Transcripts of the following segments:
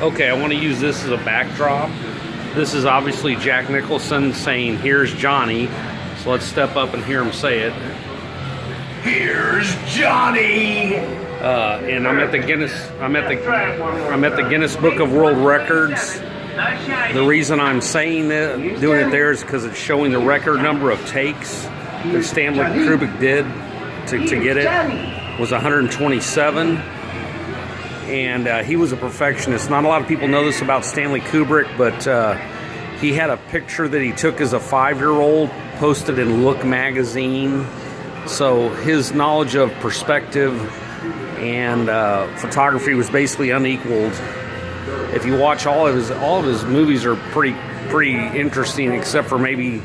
Okay, I want to use this as a backdrop. This is obviously Jack Nicholson saying, "Here's Johnny." So let's step up and hear him say it. Here's Johnny. And I'm at the Guinness Book of World Records. The reason I'm saying that, doing it there, is because it's showing the record number of takes that Stanley Kubrick did to get it was 127. And he was a perfectionist. Not a lot of people know this about Stanley Kubrick, but he had a picture that he took as a 5-year-old, posted in Look magazine. So his knowledge of perspective and photography was basically unequaled. If you watch all of his movies are pretty interesting, except for maybe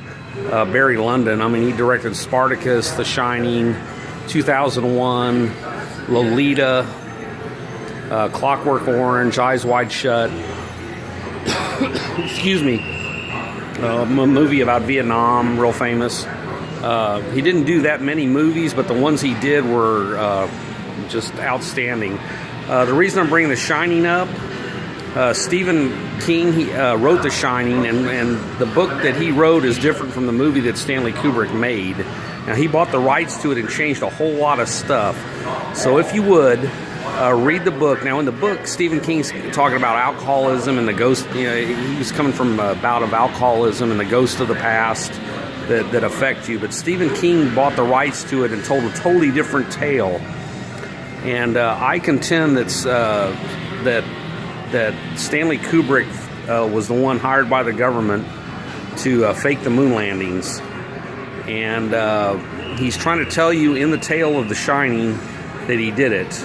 Barry Lyndon. I mean, he directed Spartacus, The Shining, 2001, Lolita, Clockwork Orange, Eyes Wide Shut. Excuse me. A movie about Vietnam, real famous. He didn't do that many movies, but the ones he did were just outstanding. The reason I'm bringing The Shining up, Stephen King, he wrote The Shining, and the book that he wrote is different from the movie that Stanley Kubrick made. Now, he bought the rights to it and changed a whole lot of stuff. So if you would, read the book. Now, in the book, Stephen King's talking about alcoholism and the ghost. You know, he was coming from a bout of alcoholism and the ghost of the past that affect you. But Stephen King bought the rights to it and told a totally different tale. And I contend that Stanley Kubrick was the one hired by the government to fake the moon landings. And he's trying to tell you in the tale of The Shining that he did it.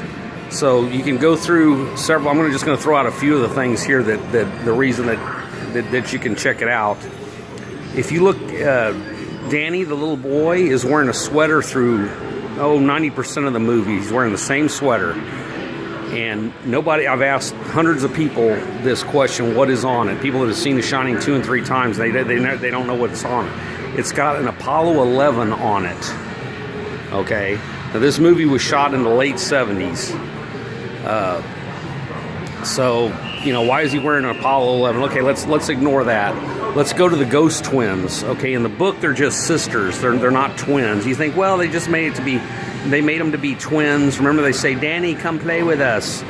So you can go through several. I'm just going to throw out a few of the things here that the reason that you can check it out. If you look, Danny, the little boy, is wearing a sweater through 90% of the movie. He's wearing the same sweater. And I've asked hundreds of people this question, what is on it? People that have seen The Shining 2 and 3 times, they don't know what's on it. It's got an Apollo 11 on it. Okay? Now, this movie was shot in the late 70s. So, why is he wearing an Apollo 11? Okay, let's ignore that. Let's go to the Ghost Twins. Okay, in the book, they're just sisters. They're not twins. You think, well, they just made them to be twins. Remember, they say, "Danny, come play with us."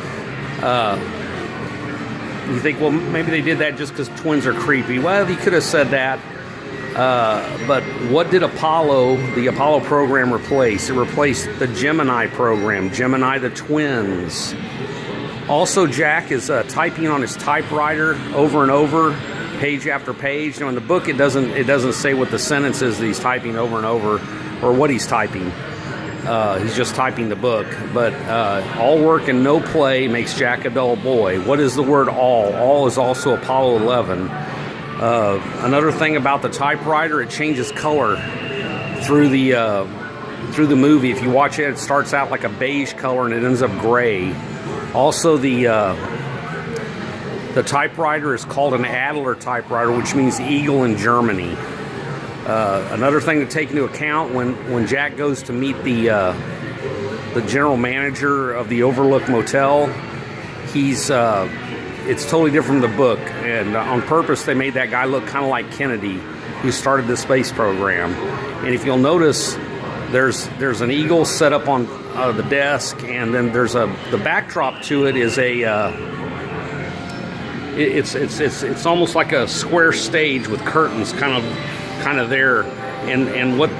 You think, well, maybe they did that just because twins are creepy. Well, he could have said that. But what did the Apollo program replace? It replaced the Gemini program, Gemini the twins. Also, Jack is typing on his typewriter over and over, page after page. In the book, it doesn't say what the sentence is that he's typing over and over, or what he's typing. He's just typing the book. But all work and no play makes Jack a dull boy. What is the word all? All is also Apollo 11. Another thing about the typewriter, it changes color through the movie. If you watch it, it starts out like a beige color and it ends up gray. Also, the typewriter is called an Adler typewriter, which means eagle in Germany. Another thing to take into account when Jack goes to meet the general manager of the Overlook Motel, it's totally different from the book, and on purpose they made that guy look kind of like Kennedy, who started the space program. And if you'll notice, there's an eagle set up on the desk, and then there's the backdrop to it is it's almost like a square stage with curtains kind of there, and what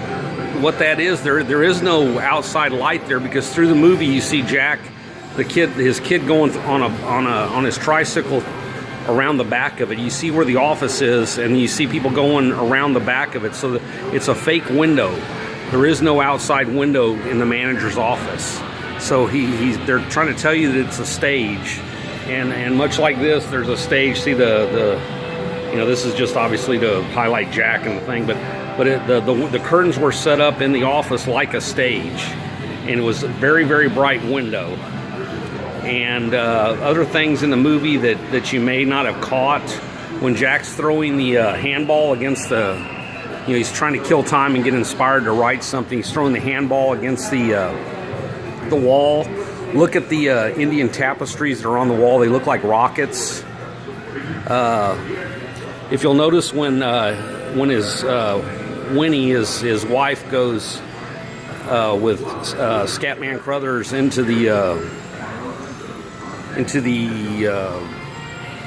that is, there is no outside light there, because through the movie you see Jack, his kid going on his tricycle around the back of it. You see where the office is, and you see people going around the back of it. So it's a fake window. There is no outside window in the manager's office. So they're trying to tell you that it's a stage, and much like this, there's a stage. See this is just obviously to highlight Jack and the thing, but the curtains were set up in the office like a stage, and it was a very, very bright window. And other things in the movie that you may not have caught, when Jack's throwing the handball against he's trying to kill time and get inspired to write something. He's throwing the handball against the wall. Look at the Indian tapestries that are on the wall. They look like rockets. If you'll notice when his Winnie, his wife, goes with Scatman Crothers into the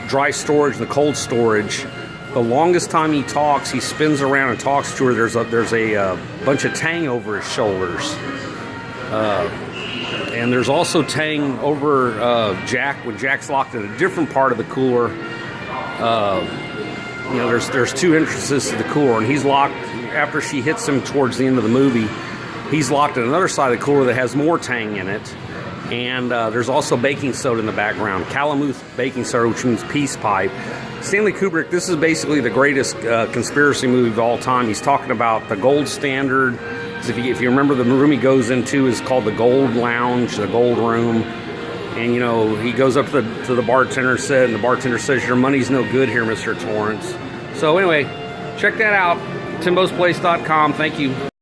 dry storage and the cold storage, the longest time he talks, he spins around and talks to her. There's a bunch of tang over his shoulders, and there's also tang over Jack when Jack's locked in a different part of the cooler. There's two entrances to the cooler, and he's locked after she hits him towards the end of the movie. He's locked in another side of the cooler that has more tang in it. And there's also baking soda in the background. Calamuth baking soda, which means peace pipe. Stanley Kubrick, this is basically the greatest conspiracy movie of all time. He's talking about the gold standard. So if you remember, the room he goes into is called the Gold Lounge, the Gold Room. And, he goes up to the bartender and the bartender says, "Your money's no good here, Mr. Torrance." So anyway, check that out. Timbo'sPlace.com. Thank you.